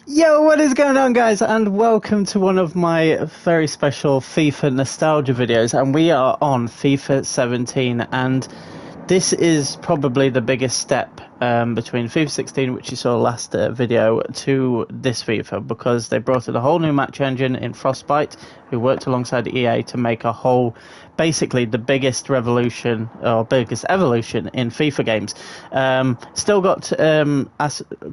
Yo, what is going on, guys? And welcome to one of my very special FIFA nostalgia videos. And we are on FIFA 17, and this is probably the biggest step between FIFA 16, which you saw last video, to this FIFA, because they brought in a whole new match engine in FROSTBITE, who worked alongside EA to make a whole, basically the biggest revolution or biggest evolution in FIFA games. Still got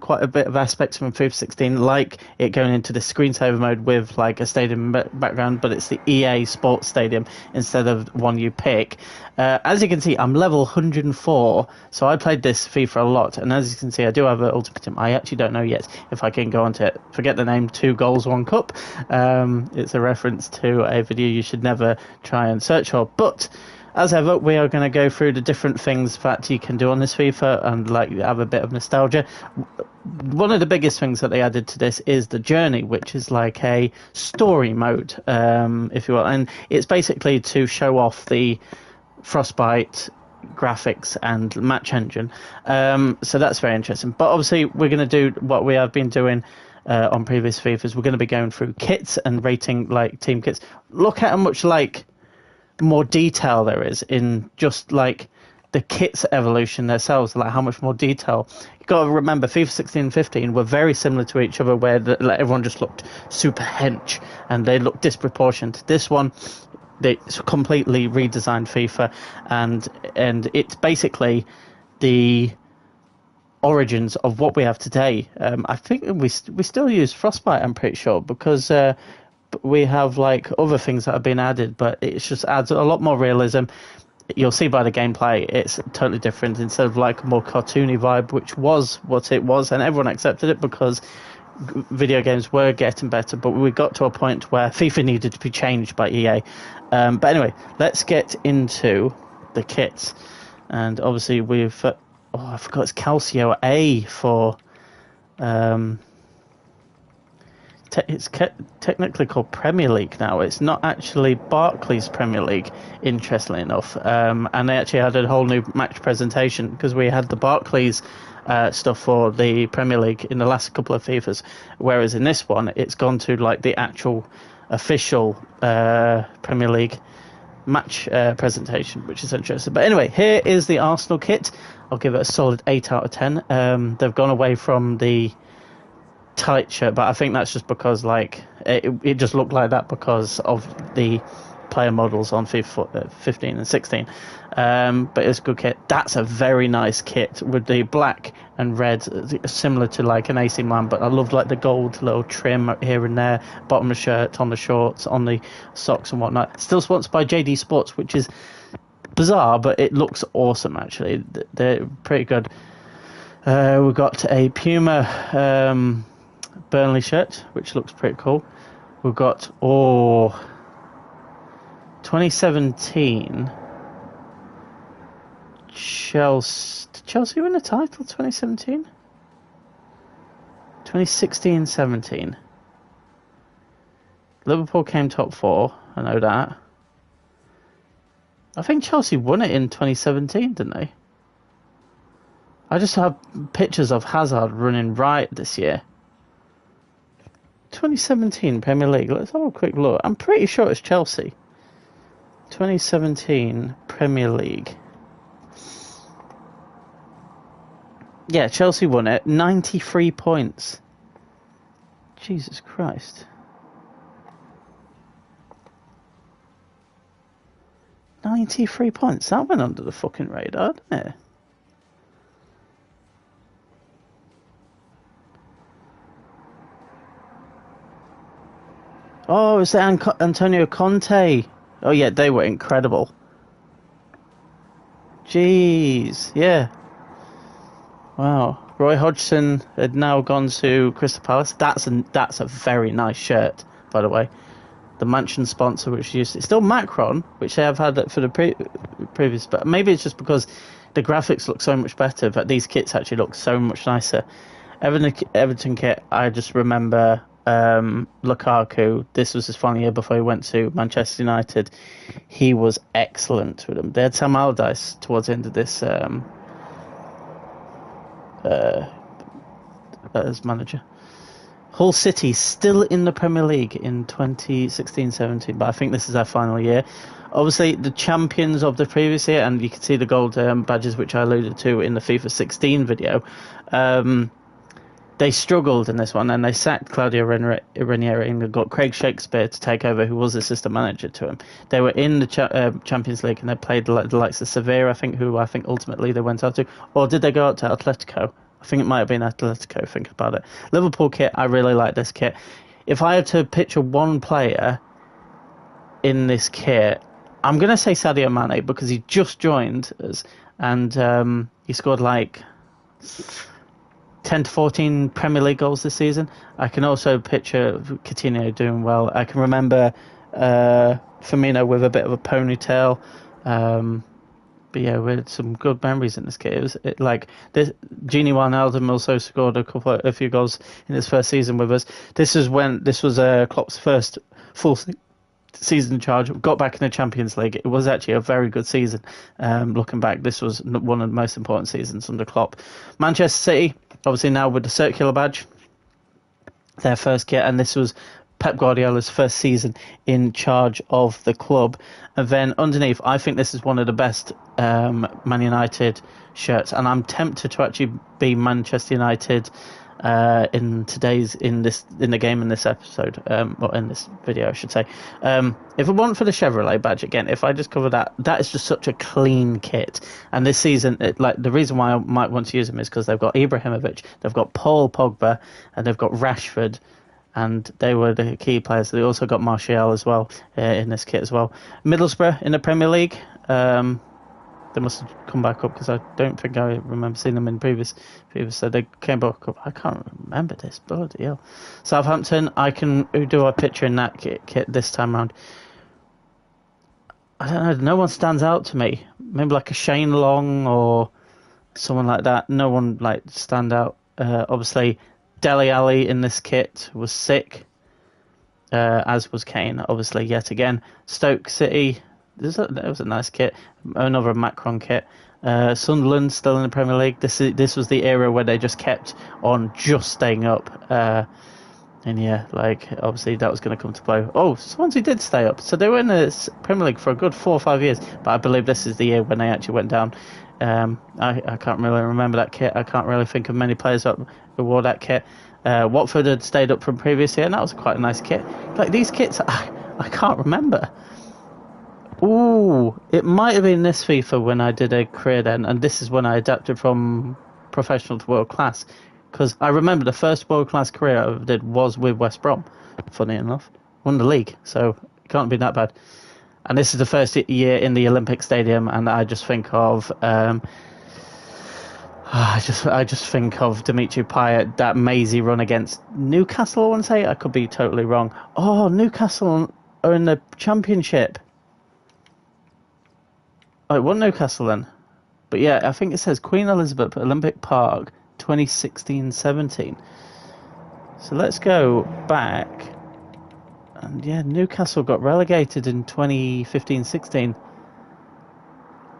quite a bit of aspects from FIFA 16, like it going into the screensaver mode with like a stadium background, but it's the EA Sports Stadium instead of one you pick. As you can see, I'm level 104, so I played this FIFA a lot, and as you can see, I do have an Ultimate Team. I actually don't know yet if I can go onto it. Forget the name, 2 goals, 1 cup. It's a reference to a video you should never try and search for, but as ever, we are going to go through the different things that you can do on this FIFA and like have a bit of nostalgia. One of the biggest things that they added to this is the journey, which is like a story mode, if you will, and it's basically to show off the Frostbite graphics and match engine. So that's very interesting. But obviously, we're going to do what we have been doing on previous FIFAs. We're going to be going through kits and rating like team kits. Look at how much like more detail there is in just like the kits evolution themselves, like how much more detail. You got to remember, FIFA 16 and 15 were very similar to each other, where like, everyone just looked super hench and they looked disproportionate. This one, they completely redesigned FIFA, and it's basically the origins of what we have today. I think we still use Frostbite, I'm pretty sure, because we have like other things that have been added, but it just adds a lot more realism. You'll see by the gameplay, it's totally different. Instead of like a more cartoony vibe, which was what it was, and everyone accepted it because video games were getting better, but we got to a point where FIFA needed to be changed by EA. But anyway, let's get into the kits. And obviously we've I forgot, it's Calcio A for it's technically called Premier League now. It's not actually Barclays Premier League, interestingly enough. And they actually had a whole new match presentation, because we had the Barclays stuff for the Premier League in the last couple of FIFAs, whereas in this one it's gone to like the actual official Premier League match presentation, which is interesting. But anyway, here is the Arsenal kit. I'll give it a solid 8 out of 10. They've gone away from the tight shirt, but I think that's just because like it just looked like that because of the player models on FIFA 15 and 16. But it's a good kit. That's a very nice kit with the black and red, similar to like an AC Milan, but I love like the gold little trim here and there, bottom of the shirt, on the shorts, on the socks and whatnot. Still sponsored by JD Sports, which is bizarre, but it looks awesome actually. They're pretty good. We've got a Puma Burnley shirt, which looks pretty cool. We've got 2017 Chelsea. Did Chelsea win the title 2017? 2016-17. Liverpool came top 4, I know that. I think Chelsea won it in 2017, didn't they? I just have pictures of Hazard running right this year. 2017 Premier League. Let's have a quick look. I'm pretty sure it's Chelsea. 2017 Premier League. Yeah, Chelsea won it. 93 points. Jesus Christ. 93 points. That went under the fucking radar, didn't it? Oh, it's Antonio Conte. Oh, yeah, they were incredible. Jeez, yeah. Wow. Roy Hodgson had now gone to Crystal Palace. That's a very nice shirt, by the way. The mansion sponsor, which used it's still Macron, which they have had for the previous, but maybe it's just because the graphics look so much better, but these kits actually look so much nicer. Everton kit, I just remember Lukaku. This was his final year before he went to Manchester United. He was excellent with them. They had Sam Allardyce towards the end of this as manager. Hull City still in the Premier League in 2016-17, but I think this is their final year. Obviously, the champions of the previous year, and you can see the gold badges, which I alluded to in the FIFA 16 video. They struggled in this one, and they sacked Claudio Ranieri and got Craig Shakespeare to take over, who was assistant manager to him. They were in the Champions League, and they played the likes of Sevilla, who I think ultimately they went out to. Or did they go out to Atletico? I think it might have been Atletico, think about it. Liverpool kit, I really like this kit. If I had to picture one player in this kit, I'm going to say Sadio Mane, because he just joined us, and he scored like 10 to 14 Premier League goals this season. I can also picture Coutinho doing well. I can remember Firmino with a bit of a ponytail. But yeah, we had some good memories in this kit. Gini Wijnaldum also scored a few goals in his first season with us. This was Klopp's first full season charge. Got back in the Champions League. It was actually a very good season. Looking back, this was one of the most important seasons under Klopp. Manchester City, obviously now with the circular badge, their first kit, and this was Pep Guardiola's first season in charge of the club. And then underneath, I think this is one of the best Man United shirts, and I'm tempted to actually be Manchester United in the game in this episode, or in this video, I should say. If it weren't for the Chevrolet badge, again, if I just cover that is just such a clean kit. And this season, the reason why I might want to use them is because they've got Ibrahimovic, they've got Paul Pogba, and they've got Rashford, and they were the key players. They also got Martial as well in this kit as well. Middlesbrough in the Premier League. They must have come back up, because I don't think I remember seeing them in previous. So they came back up. I can't remember this. Bloody hell. Southampton, who do I picture in that kit this time round? I don't know. No one stands out to me. Maybe like a Shane Long or someone like that. No one stand out. Obviously, Dele Alli in this kit was sick, as was Kane, obviously, yet again. Stoke City, that was a nice kit. Another Macron kit. Sunderland still in the Premier League. This was the era where they just kept on just staying up. And yeah, obviously that was going to come to play. Oh, Swansea did stay up. So they were in the Premier League for a good 4 or 5 years. But I believe this is the year when they actually went down. I can't really remember that kit. I can't really think of many players who wore that kit. Watford had stayed up from previous year, and that was quite a nice kit. These kits, I can't remember. Ooh, it might have been this FIFA when I did a career then, and this is when I adapted from professional to world class. Because I remember the first world class career I ever did was with West Brom, funny enough. Won the league, so it can't be that bad. And this is the first year in the Olympic Stadium, and I just think of I just think of Dimitri Payet, that mazy run against Newcastle, I want to say. I could be totally wrong. Oh, Newcastle are in the Championship. Oh, it wasn't Newcastle then. But yeah, I think it says Queen Elizabeth Olympic Park 2016-17. So let's go back. And yeah, Newcastle got relegated in 2015-16.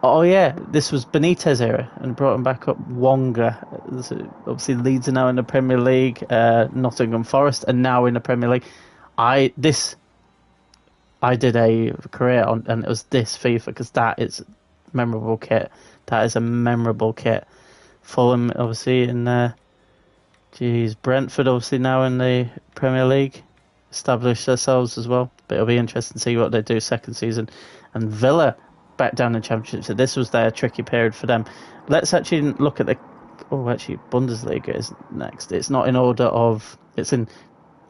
Oh yeah, this was Benitez era and brought him back up. Wonga. So obviously Leeds are now in the Premier League. Nottingham Forest are now in the Premier League. I did a career on, and it was this FIFA, because that is a memorable kit. That is a memorable kit. Fulham obviously in there. Brentford obviously now in the Premier League. Established themselves as well. But it'll be interesting to see what they do second season. And Villa back down in the Championship. So this was their tricky period for them. Let's actually look at Bundesliga is next. It's not in order of... It's in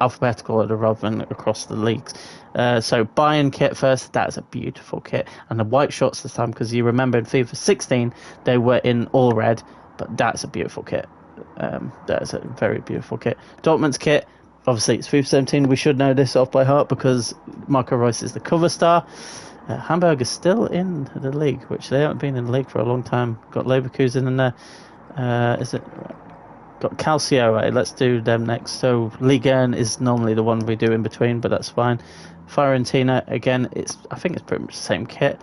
alphabetical order rather than across the leagues. So Bayern kit first. That's a beautiful kit. And the white shorts this time, because you remember in FIFA 16 they were in all red. But that's a beautiful kit. That's a very beautiful kit. Dortmund's kit. Obviously, it's FIFA 17. We should know this off by heart because Marco Reus is the cover star. Hamburg is still in the league, which they haven't been in the league for a long time. Got Leverkusen in there. Got Calcio. Let's do them next. So Liga is normally the one we do in between, but that's fine. Fiorentina, again, I think it's pretty much the same kit.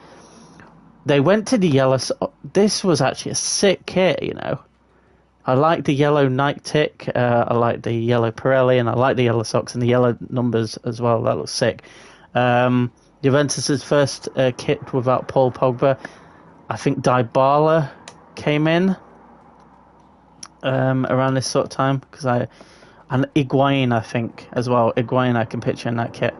They went to the yellow. This was actually a sick kit, you know. I like the yellow Nike tick. I like the yellow Pirelli, and I like the yellow socks and the yellow numbers as well. That looks sick. Juventus's first kit without Paul Pogba. I think Dybala came in around this sort of time and Higuain, I think, as well. Higuain I can picture in that kit.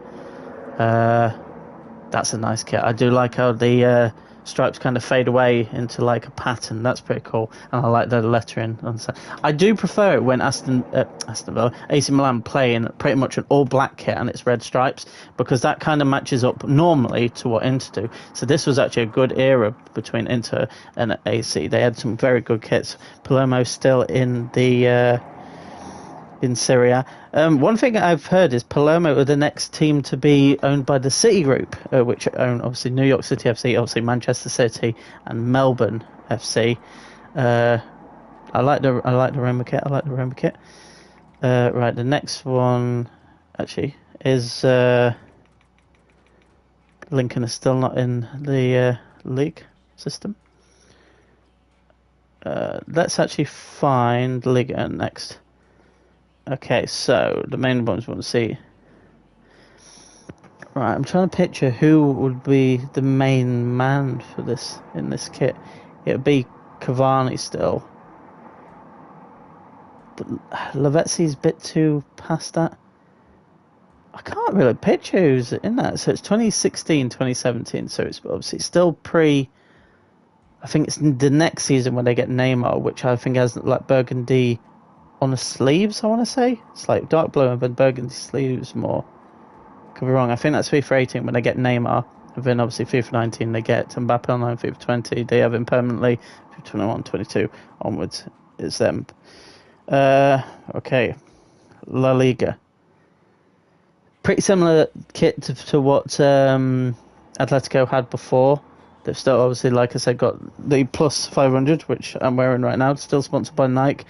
That's a nice kit. I do like how the stripes kind of fade away into like a pattern. That's pretty cool. And I like the lettering on the side. I do prefer it when Aston Villa, AC Milan play in pretty much an all black kit and it's red stripes, because that kind of matches up normally to what Inter do. So this was actually a good era between Inter and AC. They had some very good kits. Palermo still in the in Syria. One thing I've heard is Palermo are the next team to be owned by the City Group, which own obviously New York City FC, obviously Manchester City, and Melbourne FC. I like the Roma kit. Right, the next one actually is Lincoln is still not in the league system. Let's actually find Liga next. Okay, so the main ones we want to see. Right, I'm trying to picture who would be the main man for this in this kit. It would be Cavani still, but Lavezzi's a bit too past that. I can't really picture who's in that. So it's 2016, 2017. So it's obviously still pre. I think it's the next season when they get Neymar, which I think has like burgundy on the sleeves, I want to say. It's like dark blue and then burgundy sleeves more. Could be wrong. I think that's FIFA 18 when they get Neymar. And then obviously FIFA 19 they get Mbappe online, FIFA 20. They have him permanently. FIFA 21, 22 onwards. It's them. Okay. La Liga. Pretty similar kit to what Atletico had before. They've still obviously, like I said, got the plus 500, which I'm wearing right now. Still sponsored by Nike.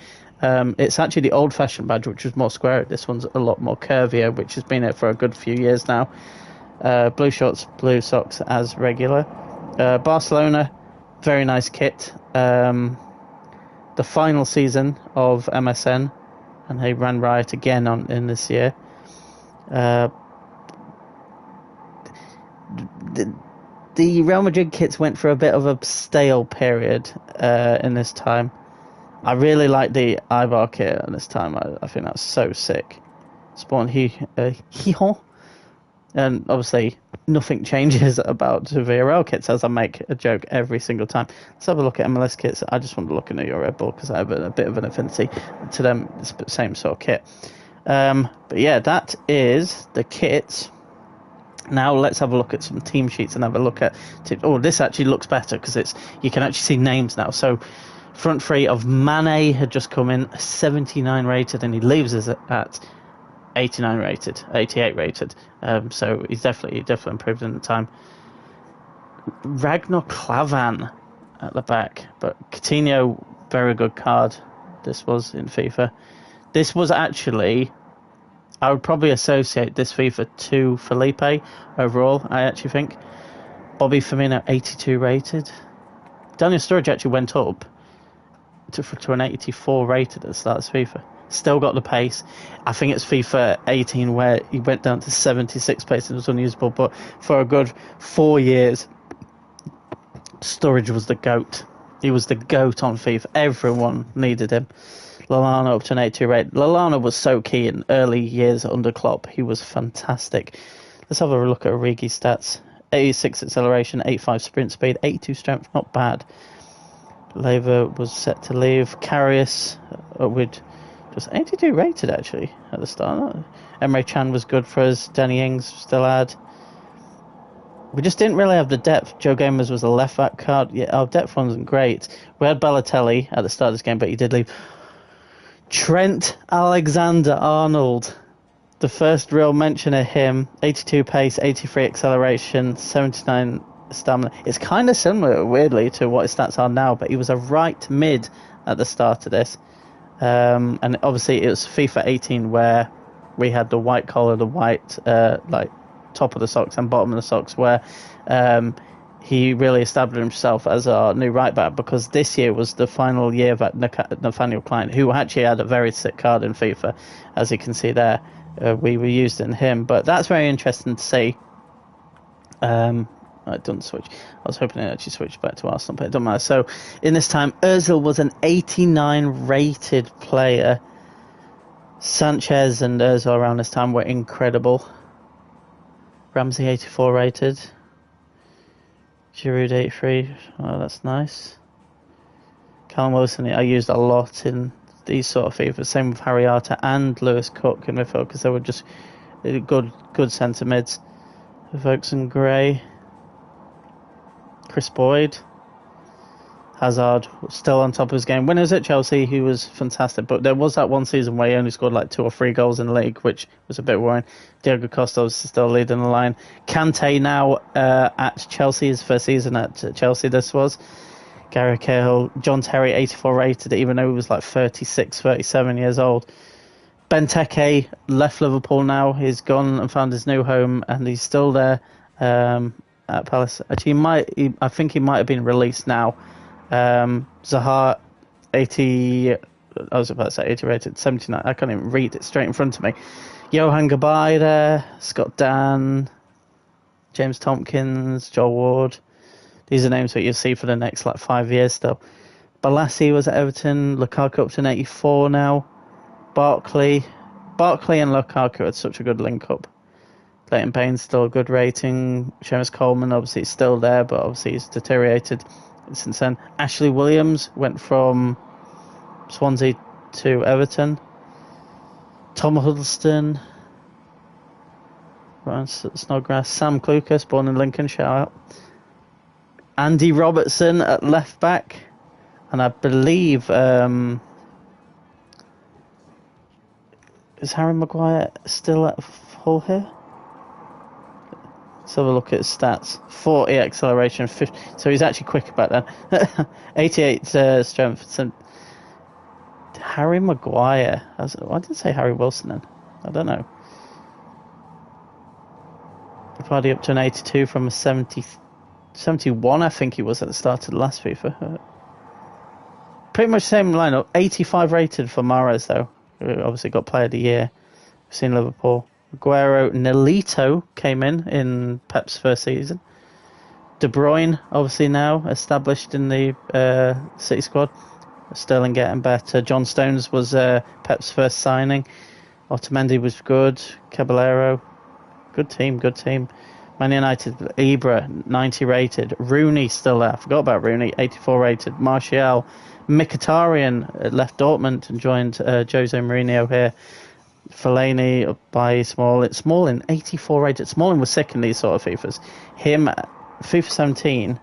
It's actually the old-fashioned badge, which was more square. This one's a lot more curvier, which has been here for a good few years now. Blue shorts, blue socks as regular. Barcelona, very nice kit. The final season of MSN, and they ran riot again in this year. The Real Madrid kits went for a bit of a stale period in this time. I really like the Ivar kit at this time. I think that's so sick. Spawn Hihon. And obviously, nothing changes about the VRL kits, as I make a joke every single time. Let's have a look at Mls Kits. I just want to look at your Red Bull because I have a bit of an affinity to them. It's the same sort of kit. But yeah, that is the kit. Now let's have a look at some team sheets and have a look at... Oh, this actually looks better because you can actually see names now. So... Front three of Mane had just come in, 79 rated, and he leaves us at 88 rated. So he's definitely improved in the time. Ragnar Klavan at the back, but Coutinho, very good card. This was in FIFA. This was actually, I would probably associate this FIFA to Felipe overall. I actually think Bobby Firmino 82 rated. Daniel Sturridge actually went up to an 84 rated at the start of FIFA. Still got the pace. I think it's FIFA 18 where he went down to 76 pace and was unusable, but for a good 4 years Sturridge was the GOAT. He was the GOAT on FIFA. Everyone needed him. Lallana up to an 82 rate. Lallana was so key in early years under Klopp. He was fantastic. Let's have a look at Origi's stats. 86 acceleration, 85 sprint speed, 82 strength, not bad. Lever was set to leave. Karius with just 82 rated actually at the start. Emre Can was good for us. Danny Ings still had. We just didn't really have the depth. Joe Gamers was a left back card. Yeah, our depth wasn't great. We had Balotelli at the start of this game, but he did leave. Trent Alexander-Arnold. The first real mention of him. 82 pace, 83 acceleration, 79 stamina. It's kind of similar, weirdly, to what his stats are now, but he was a right mid at the start of this. And obviously it was FIFA 18 where we had the white collar, the white like top of the socks and bottom of the socks, where he really established himself as our new right back, because this year was the final year that Nathaniel Klein, who actually had a very sick card in FIFA, as you can see there, we were used in him. But that's very interesting to see. It doesn't switch. I was hoping it actually switched back to Arsenal, but it doesn't matter. So in this time, Ozil was an 89 rated player. Sanchez and Ozil around this time were incredible. Ramsey 84 rated. Giroud 83. Oh, that's nice. Callum Wilson, I used a lot in these sort of FIFA. Same with Harry Arter and Lewis Cook in midfield, because they were just good centre mids. Vokes Gray. Chris Boyd. Hazard still on top of his game. When he was at Chelsea, he was fantastic. But there was that one season where he only scored like 2 or 3 goals in the league, which was a bit worrying. Diego Costa was still leading the line. Kante now at Chelsea, his first season at Chelsea this was. Gary Cahill, John Terry, 84 rated, even though he was like 36, 37 years old. Benteke left Liverpool now. He's gone and found his new home, and he's still there at Palace. Actually, I think he might have been released now. Zaha 80, I was about to say 80 rated, 79. I can't even read it straight in front of me. Johan Gabai there, Scott Dan, James Tompkins, Joel Ward. These are names that you'll see for the next like 5 years still. Balassi was at Everton, Lukaku up to 84 now. Barkley and Lukaku had such a good link up. Leighton Baines still a good rating. Seamus Coleman obviously is still there, but obviously he's deteriorated since then. Ashley Williams went from Swansea to Everton. Tom Huddleston, Ryan Snodgrass, Sam Clucas, born in Lincoln, shout out. Andy Robertson at left back, and I believe is Harry Maguire still at Hull here? Let's have a look at his stats. 40 acceleration, 50, so he's actually quicker back then. 88 strength. So Harry Maguire. I didn't say Harry Wilson then. I don't know. Probably up to an 82 from a 71, I think he was at the start of the last FIFA. Pretty much same lineup. 85 rated for Mahrez though. Obviously got player of the year. We've seen Liverpool. Aguero, Nolito came in Pep's first season. De Bruyne, obviously now established in the City squad. Sterling getting better. John Stones was Pep's first signing. Otamendi was good. Caballero, good team. Man United, Ibra, 90 rated. Rooney still there. I forgot about Rooney, 84 rated. Martial, Mkhitaryan left Dortmund and joined Jose Mourinho here. Fellaini by Smalling, 84 rated. Smalling was sick in these sort of FIFAs. Him, FIFA 17,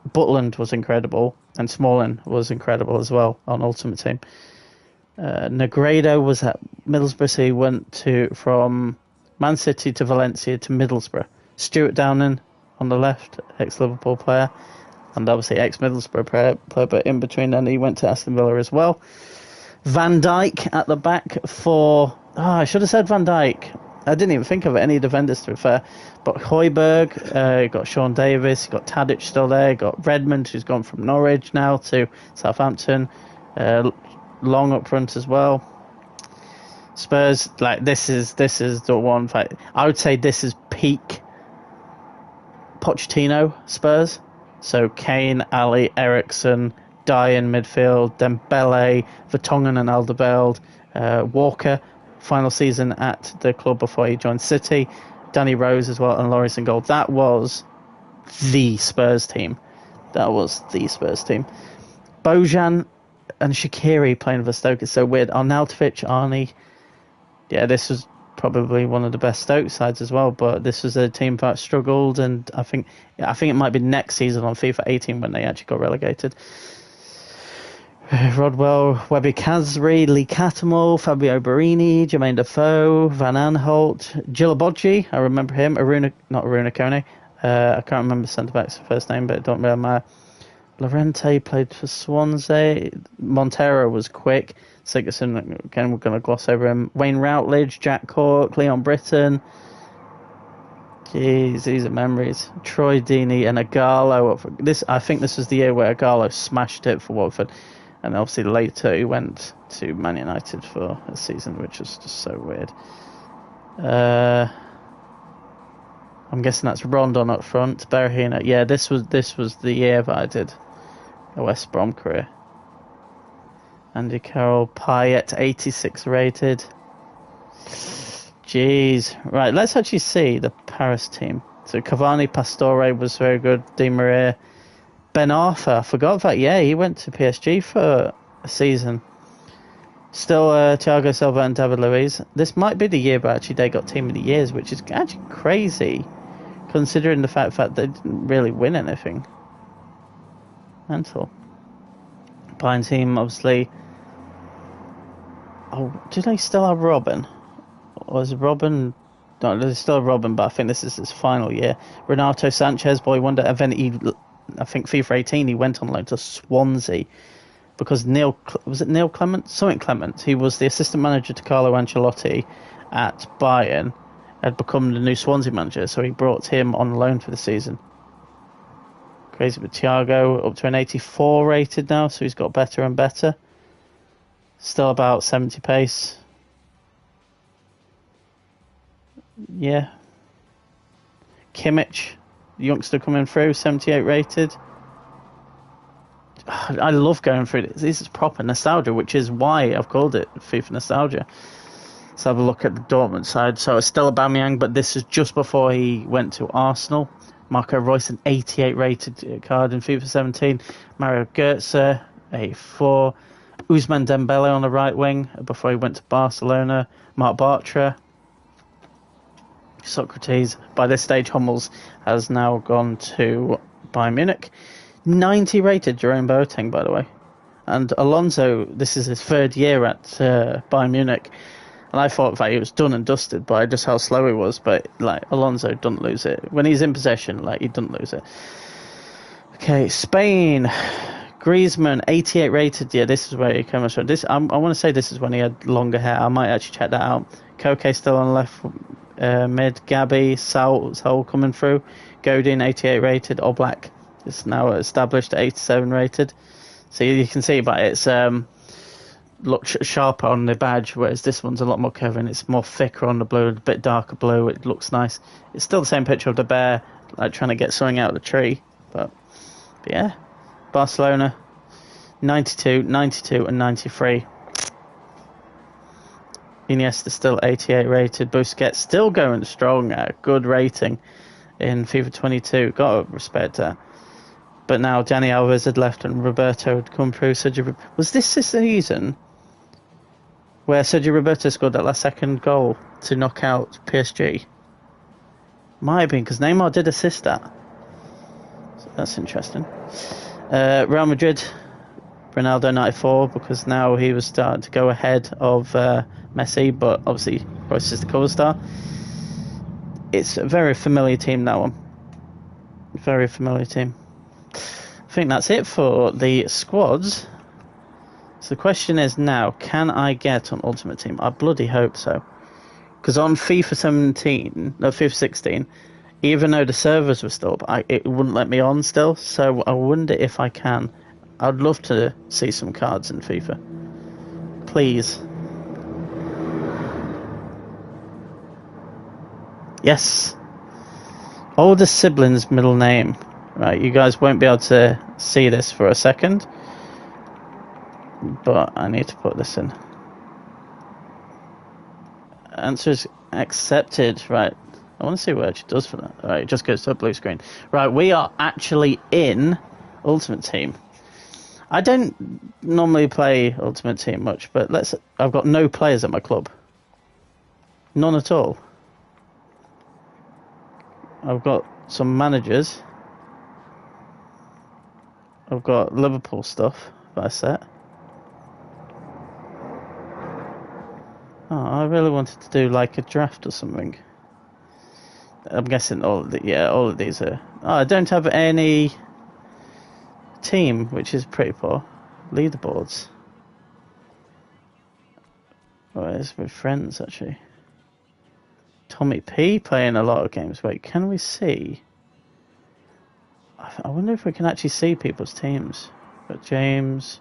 Butland was incredible, and Smalling was incredible as well on Ultimate Team. Negredo was at Middlesbrough, so he went from Man City to Valencia to Middlesbrough. Stuart Downing on the left, ex-Liverpool player, and obviously ex-Middlesbrough player, but in between then he went to Aston Villa as well. Van Dijk at the back for... I should have said Van Dijk. I didn't even think of it, any defenders to be fair. But Højbjerg, you got Sean Davis, you got Tadic still there, you got Redmond, who's gone from Norwich now to Southampton. Long up front as well. Spurs, like this is the one fight. I would say this is peak Pochettino Spurs. So Kane, Ali, Ericsson, Dye in midfield, Dembele, Vertonghen and Alderweireld, Walker, final season at the club before he joined City, Danny Rose as well, and Lloris in goal. That was the Spurs team. Bojan and Shaqiri playing for Stoke is so weird. Arnautovic, Arnie. Yeah, this was probably one of the best Stoke sides as well, but this was a team that struggled, and I think it might be next season on FIFA 18 when they actually got relegated. Rodwell, Webby Kazri, Lee Cattermole, Fabio Barini, Jermaine Defoe, Van Aanholt, Gilabodji, I remember him, not Aruna Kone, I can't remember centre-back's first name, but it don't really matter. Lorente played for Swansea, Montero was quick, Sigurdsson, again we're going to gloss over him, Wayne Routledge, Jack Cork, Leon Britton, Jeez, these are memories. Troy Deeney and Agallo. I think this was the year where Agallo smashed it for Watford. And obviously later he went to Man United for a season, which was just so weird. I'm guessing that's Rondon up front. Berahino. Yeah, this was the year that I did a West Brom career. Andy Carroll, Payet, 86 rated. Jeez. Right, let's actually see the Paris team. So Cavani, Pastore was very good. Di Maria. Ben Arthur, I forgot that. Yeah, he went to PSG for a season. Still Thiago Silva and David Luiz. This might be the year, but actually they got Team of the Years, which is actually crazy, considering the fact that they didn't really win anything. Mental. Pine team, obviously. Oh, do they still have Robin? Or is Robin... No, they still have Robin, but I think this is his final year. Renato Sanchez, boy wonder, and then I think FIFA 18, he went on loan to Swansea. Because was it Neil Clement? Something Clement. He was the assistant manager to Carlo Ancelotti at Bayern, had become the new Swansea manager, so he brought him on loan for the season. Crazy, but Thiago up to an 84 rated now, so he's got better and better. Still about 70 pace. Yeah. Kimmich, youngster coming through, 78 rated. I love going through this. This is proper nostalgia, which is why I've called it FIFA Nostalgia. Let's have a look at the Dortmund side. So it's still Aubameyang, but this is just before he went to Arsenal. Marco Reus, an 88 rated card in FIFA 17. Mario Götze, 84. Ousmane Dembele on the right wing before he went to Barcelona. Marc Bartra. Socrates. By this stage, Hummels has now gone to Bayern Munich. 90 rated Jerome Boateng, by the way. And Alonso, this is his third year at Bayern Munich. And I thought that he was done and dusted by just how slow he was. But, like, Alonso doesn't lose it. When he's in possession, like, he doesn't lose it. Okay, Spain. Griezmann, 88 rated. Yeah, this is where he comes from. I want to say this is when he had longer hair. I might actually check that out. Koke still on the left mid. Gabi, Saul coming through. Godin, 88 rated. Oblak. It's now established at 87 rated. So you can see, but it's looks sharper on the badge, whereas this one's a lot more curvy and it's more thicker on the blue, a bit darker blue. It looks nice. It's still the same picture of the bear, like trying to get something out of the tree. But yeah, Barcelona, 92, 92 and 93. Iniesta still 88 rated. Busquets still going strong at a good rating in FIFA 22. Got to respect that. But now Dani Alves had left and Roberto had come through. Was this the season where Sergio Roberto scored that last second goal to knock out PSG? Might have been, because Neymar did assist that. So that's interesting. Real Madrid, Ronaldo 94, because now he was starting to go ahead of Messi, but obviously Royce is the cover star. It's a very familiar team, that one. Very familiar team. I think that's it for the squads. So the question is now, can I get on Ultimate Team? I bloody hope so. Because on FIFA 16, even though the servers were still up, it wouldn't let me on still. So I wonder if I can. I'd love to see some cards in FIFA. Please. Yes. Oldest sibling's middle name. Right, you guys won't be able to see this for a second, but I need to put this in. Answer is accepted. Right, I want to see what it actually does for that. Right, it just goes to a blue screen. Right, we are actually in Ultimate Team. I don't normally play Ultimate Team much, but I've got no players at my club. None at all. I've got some managers. I've got Liverpool stuff that I set. Oh, I really wanted to do like a draft or something. I'm guessing all of these are... Oh, I don't have any team, which is pretty poor. Leaderboards. Oh, it's with friends, actually. Tommy P playing a lot of games. Wait, can we see? I wonder if we can actually see people's teams. Got James,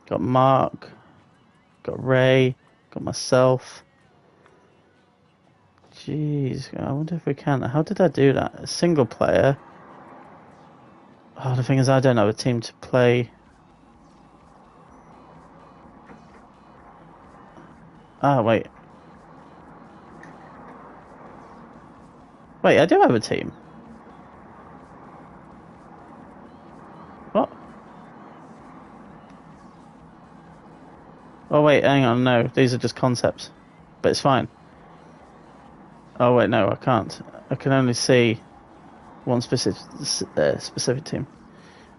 got Mark, got Ray, got myself. Jeez, I wonder if we can. How did I do that? A single player. Oh, the thing is, I don't have a team to play. Ah, wait. Wait, I do have a team. What? Oh, wait, hang on. No, these are just concepts. But it's fine. Oh, wait, no, I can't. I can only see one specific team.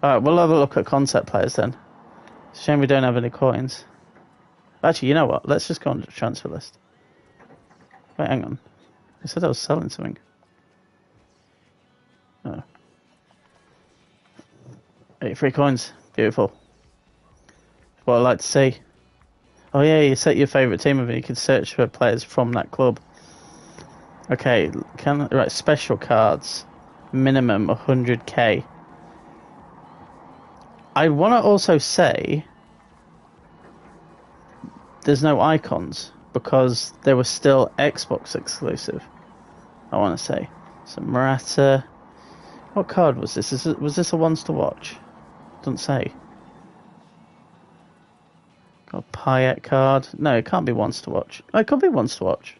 Alright, we'll have a look at concept players then. It's a shame we don't have any coins. Actually, you know what? Let's just go on the transfer list. Wait, hang on. I said I was selling something. Oh. 83 coins. Beautiful. That's what I like to see. Oh yeah, you set your favourite team and you can search for players from that club. Okay, right, special cards. Minimum 100k. I want to also say there's no icons because they were still Xbox exclusive. I want to say. So Murata. What card was this? Was this a ones to watch? Doesn't say. Got a Payet card. No, it can't be ones to watch. Oh, it could be ones to watch.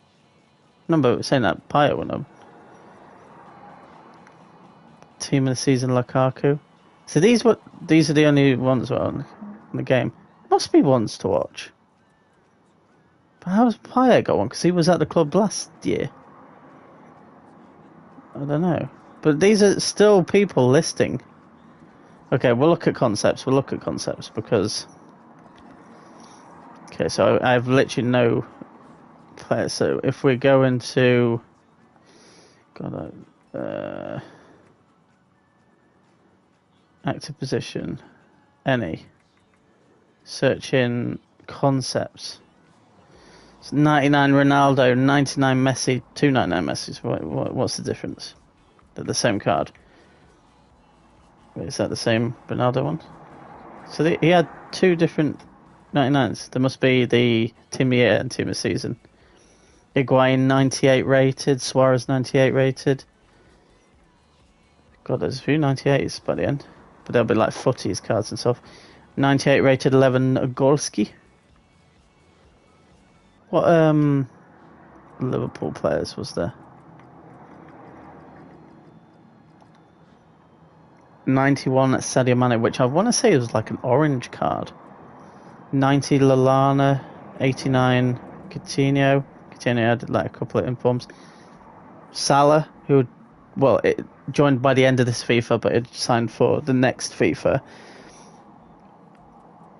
Number saying that Payet went up. Team of the season Lukaku. So these are the only ones on the game. Must be ones to watch. But how's Payet got one? Because he was at the club last year. I don't know. But these are still people listing. Okay, we'll look at concepts. Because... Okay, so I have literally no players. So if we go into... active position. Any. Search in concepts. It's 99 Ronaldo, 99 Messi, 299 Messi. What's the difference? They're the same card. Wait, is that the same Ronaldo one? So he had two different 99s. There must be the Team of the Year and Team of the Season. Higuain 98 rated, Suarez 98 rated. God, there's a few 98s by the end. But they'll be like footies cards and stuff. 98 rated 11 Gorski. What Liverpool players was there? 91 Sadio Mane, which I want to say was like an orange card. 90 Lallana, 89 Coutinho. Coutinho had like a couple of informs. Salah, who, well, it joined by the end of this FIFA, but it signed for the next FIFA.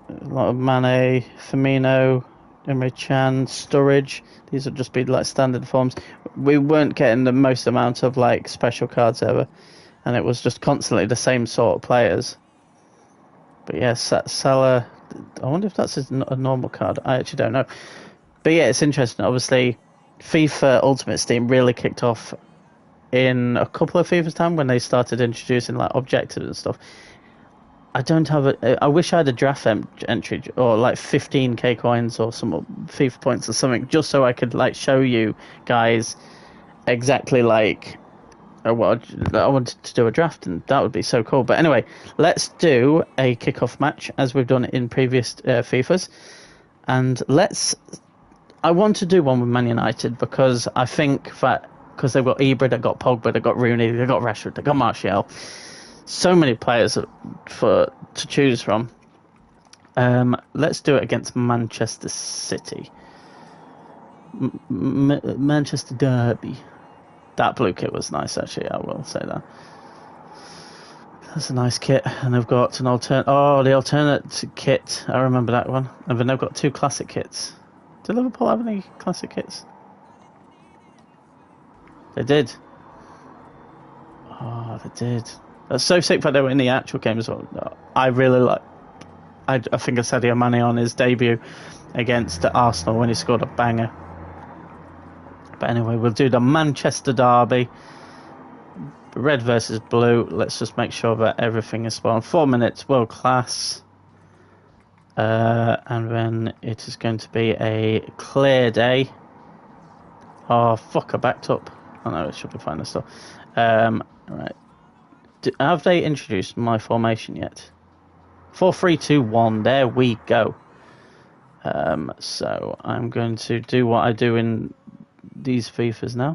A lot of Mane, Firmino, Emre Can, Sturridge. These would just be like standard forms. We weren't getting the most amount of like special cards ever, and it was just constantly the same sort of players. But yeah, Salah. I wonder if that's a normal card. I actually don't know. But yeah, it's interesting. Obviously, FIFA Ultimate Team really kicked off in a couple of FIFA's time when they started introducing like objectives and stuff. I wish I had a draft entry or like 15k coins or some FIFA points or something, just so I could like show you guys exactly like what I wanted to do a draft, and that would be so cool. But anyway, let's do a kickoff match as we've done it in previous FIFAs, and I want to do one with Man United because I think that because they've got Ibra, they've got Pogba, they've got Rooney, they've got Rashford, they've got Martial. So many players to choose from. Let's do it against Manchester City. Manchester Derby. That blue kit was nice, actually. I will say that. That's a nice kit, and they've got an alternate. Oh, the alternate kit. I remember that one. And then they've got two classic kits. Do Liverpool have any classic kits? They did. Oh, they did. That's so sick that they were in the actual game as well. I really like. I think of Sadio Mane on his debut against Arsenal when he scored a banger. But anyway, we'll do the Manchester derby. Red versus blue. Let's just make sure that everything is spot on. 4 minutes, world class. And then it is going to be a clear day. Oh, fuck, I backed up. Oh no, it should be fine still. Right. Have they introduced my formation yet? 4-3-2-1. There we go. So I'm going to do what I do in these FIFAs now.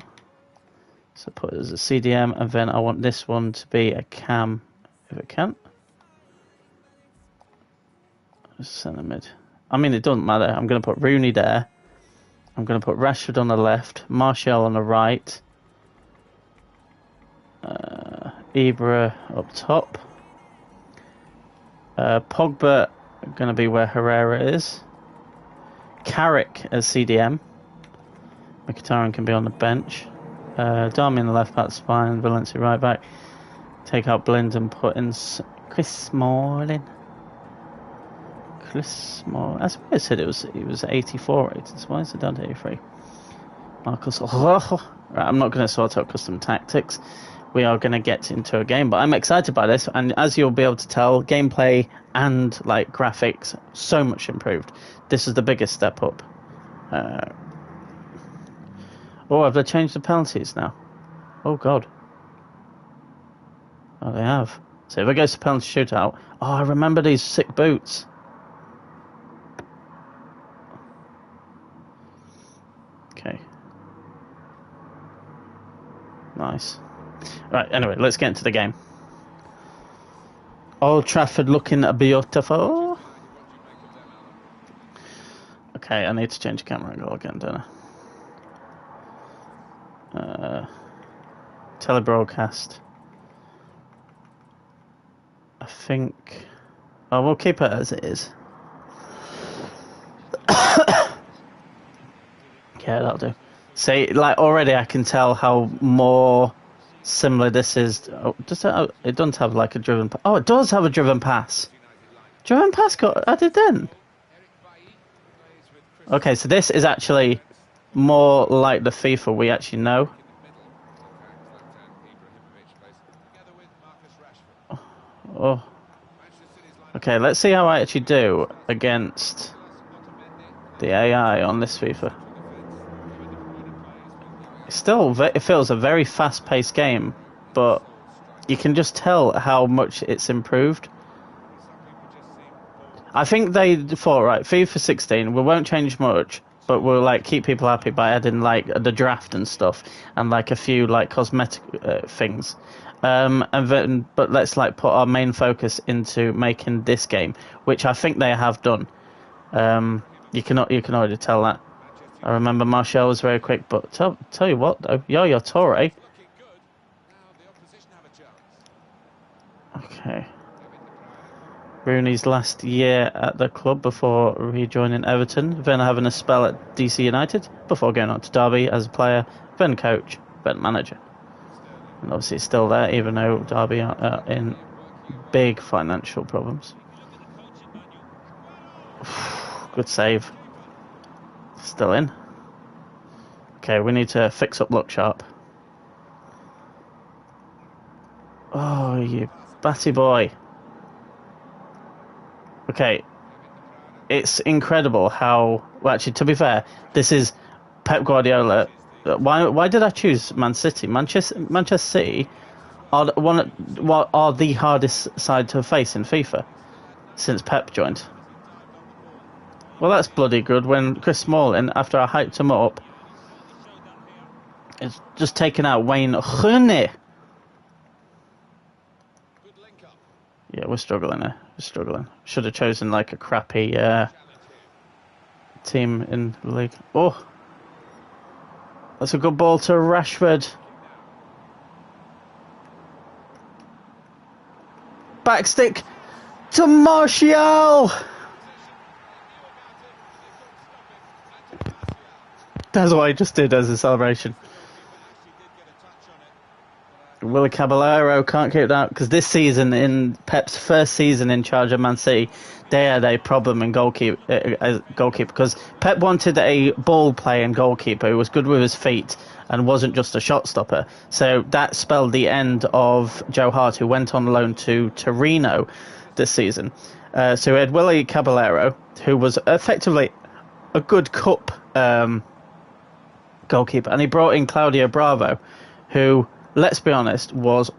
So put it as a CDM, and then I want this one to be a cam, if it can. Centre mid. I mean, it doesn't matter. I'm going to put Rooney there. I'm going to put Rashford on the left, Martial on the right, Ibra up top. Pogba going to be where Herrera is. Carrick as CDM. Mkhitaryan can be on the bench. Darmy on the left back, spine, Valencia right back. Take out Blind and put in Chris Smalling. Chris Smalling. I suppose I said he was 84 rated, so why is it down to 83? Marcus. Right, I'm not going to sort out custom tactics. We are going to get into a game, but I'm excited by this, and as you'll be able to tell, gameplay and like graphics so much improved. This is the biggest step up. Oh, have they changed the penalties now? Oh god. Oh, they have. So if it goes to penalty shootout, oh, I remember these sick boots. Okay. Nice. Right, anyway, let's get into the game. Old Trafford looking beautiful. Okay, I need to change the camera angle again, don't I? Telebroadcast. I think... Oh, we'll keep it as it is. Yeah, that'll do. See, like, already I can tell how more similar this is. Oh, it doesn't have like a driven... Oh, it does have a driven pass. Driven pass got added in. Okay, so this is actually more like the FIFA we actually know. Oh. Okay, let's see how I actually do against the AI on this FIFA. It feels a very fast-paced game, but you can just tell how much it's improved. I think they thought, right, FIFA 16, we won't change much, but we'll like keep people happy by adding like the draft and stuff, and like a few like cosmetic things. And then, but let's like put our main focus into making this game, which I think they have done. You can already tell that. I remember Martial was very quick, but tell you what though, Yaya Toure. Okay. Rooney's last year at the club before rejoining Everton, then having a spell at DC United, before going on to Derby as a player, then coach, then manager. And obviously he's still there, even though Derby are in big financial problems. Good save. Still in. Okay, we need to fix up look sharp. Oh, you batty boy. Okay, it's incredible how... Well, actually, to be fair, this is Pep Guardiola. Why did I choose Man City? Manchester City are the hardest side to face in FIFA since Pep joined. Well, that's bloody good when Chris Smalling, after I hyped him up, is just taking out Wayne Rooney. Yeah, we're struggling there. We're struggling. Should have chosen like a crappy team in the league. Oh, that's a good ball to Rashford. Backstick to Martial. That's what I just did as a celebration. Willie Caballero can't keep that because this season, in Pep's first season in charge of Man City, they had a problem in goalkeeper because Pep wanted a ball-playing goalkeeper who was good with his feet and wasn't just a shot stopper. So that spelled the end of Joe Hart, who went on loan to Torino this season. So we had Willie Caballero, who was effectively a good cup goalkeeper, and he brought in Claudio Bravo, who, let's be honest, was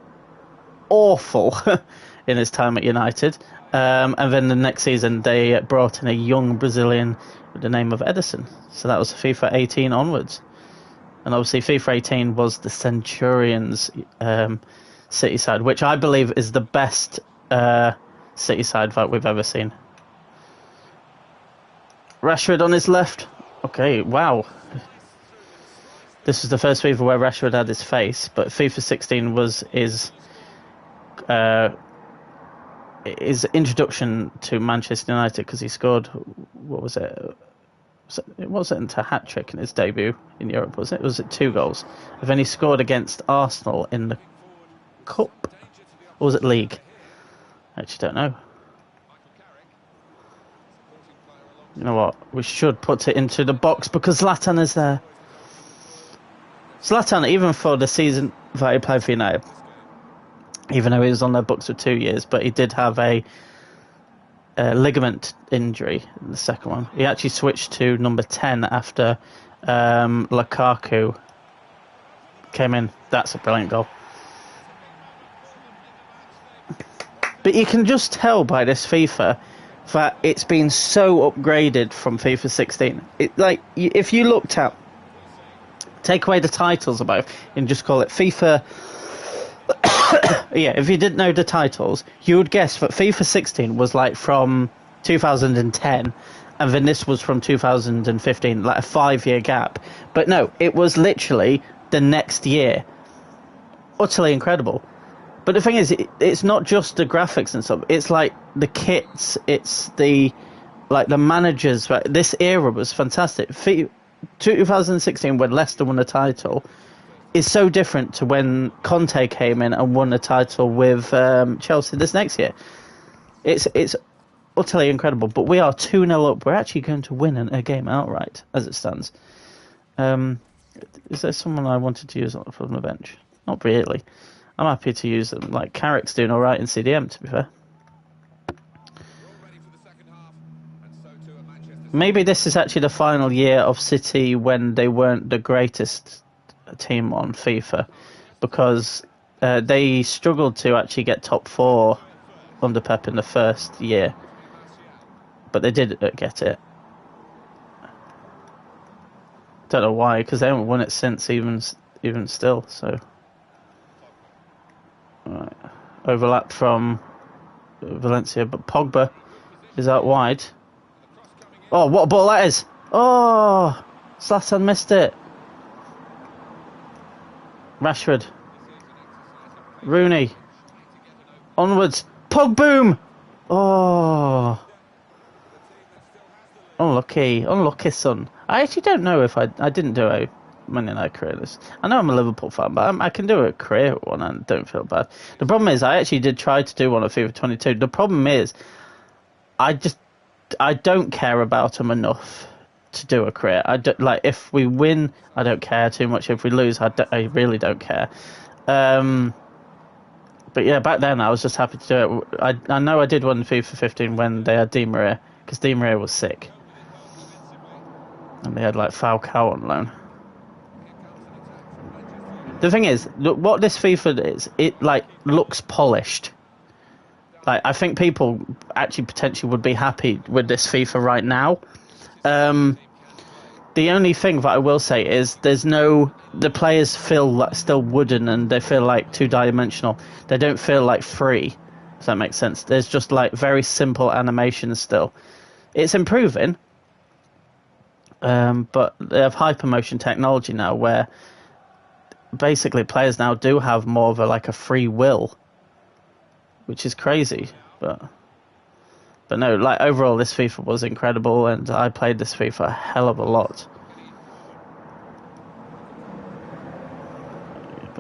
awful in his time at United. And then the next season they brought in a young Brazilian with the name of Edison. So that was FIFA 18 onwards. And obviously FIFA 18 was the Centurions City side, which I believe is the best City side that we've ever seen. Rashford on his left. Okay, wow. This was the first FIFA where Rashford had his face, but FIFA 16 was his introduction to Manchester United because he scored, what was it? It wasn't a hat-trick in his debut in Europe, was it? Was it 2 goals? And then he scored against Arsenal in the Cup. Or was it League? I actually don't know. You know what? We should put it into the box because Zlatan is there. Zlatan, even for the season that he played for United, even though he was on their books for 2 years, but he did have a ligament injury in the second one. He actually switched to number 10 after Lukaku came in. That's a brilliant goal. But you can just tell by this FIFA that it's been so upgraded from FIFA 16. If you looked at, take away the titles of both and just call it FIFA. Yeah, if you didn't know the titles, you would guess that FIFA 16 was like from 2010, and then this was from 2015, like a 5-year gap. But no, it was literally the next year. Utterly incredible. But the thing is, it's not just the graphics and stuff. It's like the kits. It's the managers. This era was fantastic. 2016, when Leicester won the title, is so different to when Conte came in and won the title with Chelsea this next year. It's utterly incredible. But we are 2-0 up. We're actually going to win a game outright, as it stands. Is there someone I wanted to use from the bench? Not really. I'm happy to use them. Like, Carrick's doing all right in CDM, to be fair. Maybe this is actually the final year of City when they weren't the greatest team on FIFA, because they struggled to actually get top 4 under Pep in the first year, but they did get it. Don't know why, because they haven't won it since, even still. So, right. Overlap from Valencia, but Pogba is out wide. Oh, what a ball that is! Oh, Zlatan missed it. Rashford. Rooney. Onwards. Pogboom! Oh. Unlucky, son. I actually don't know if I didn't do a Man United career list. I know I'm a Liverpool fan, but I can do a career one and don't feel bad. The problem is, I actually did try to do one of FIFA 22. The problem is, I don't care about them enough to do a career. If we win, I don't care too much. If we lose, I really don't care. But yeah, back then I was just happy to do it. I know I did one in FIFA 15 when they had Di Maria, because Di Maria was sick, and they had like Falcao on loan. The thing is, look, what this FIFA is, it looks polished. I think people actually potentially would be happy with this FIFA right now. The only thing that I will say is the players feel still wooden, and they feel like 2-dimensional. They don't feel like free, if that makes sense. There's just very simple animations still. It's improving, but they have hypermotion technology now, where basically players now do have more of a free will, which is crazy. But no, overall this FIFA was incredible, and I played this FIFA a hell of a lot.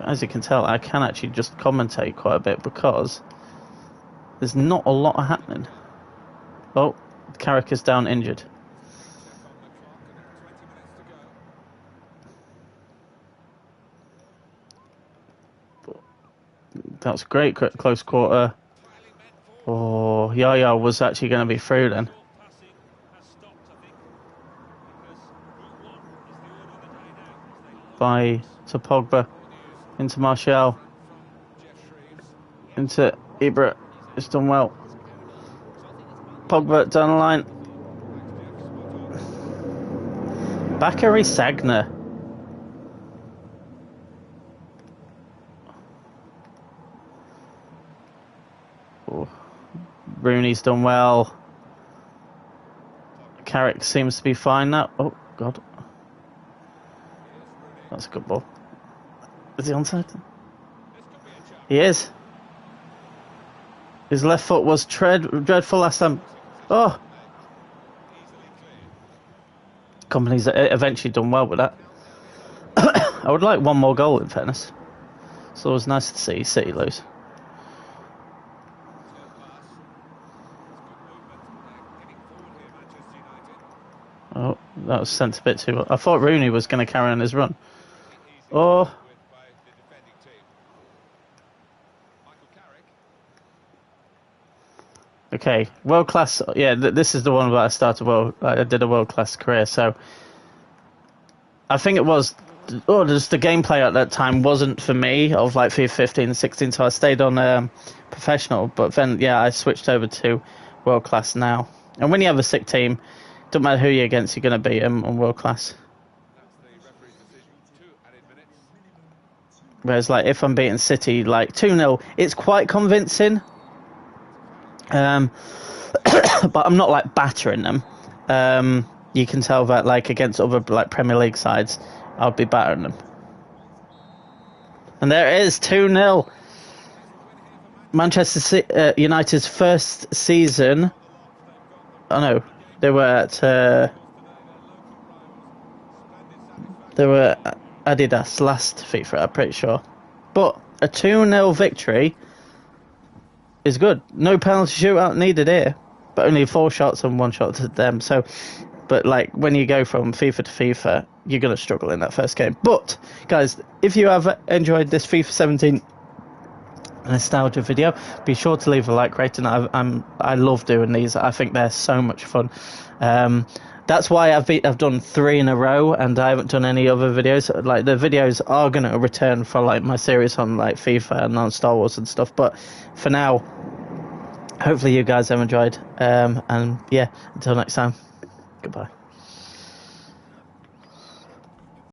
as you can tell, I can actually just commentate quite a bit because there's not a lot happening. Oh, Carrick is down injured. That was great, close quarter. Oh, Yaya was actually going to be through then. To Pogba, into Martial, into Ibra. It's done well. Pogba down the line. Bakary Sagna. Oh. Rooney's done well. Carrick seems to be fine now. Oh, God. That's a good ball. Is he onside? He is. His left foot was dreadful last time. Oh. Company's eventually done well with that. I would like one more goal, in fairness. So it was nice to see City lose. Oh, that was sent a bit too well. I thought Rooney was going to carry on his run. Oh. Okay, world class. Yeah, this is the one where I started I did a world class career. So I think it was. Oh, just the gameplay at that time wasn't for me of like FIFA 15 and 16. So I stayed on professional. But then yeah, I switched over to world class now. And when you have a sick team, don't matter who you're against, you're going to beat them on world class. Whereas, like, if I'm beating City, like, 2-0, it's quite convincing. But I'm not, like, battering them. You can tell that, like, against other, like, Premier League sides, I'll be battering them. And there it is, 2-0. Manchester United's first season. Oh, no. They were at... they were... Adidas last FIFA, I'm pretty sure. But a 2-0 victory is good. No penalty shootout needed here, but only 4 shots and 1 shot to them. So, but like when you go from FIFA to FIFA, you're going to struggle in that first game. But guys, if you have enjoyed this FIFA 17 nostalgia video, be sure to leave a like rating. I love doing these. I think they're so much fun. That's why I've done 3 in a row, and I haven't done any other videos. Like, the videos are going to return for like my series on like FIFA and on Star Wars and stuff. But for now, hopefully you guys have enjoyed. And yeah, until next time, goodbye.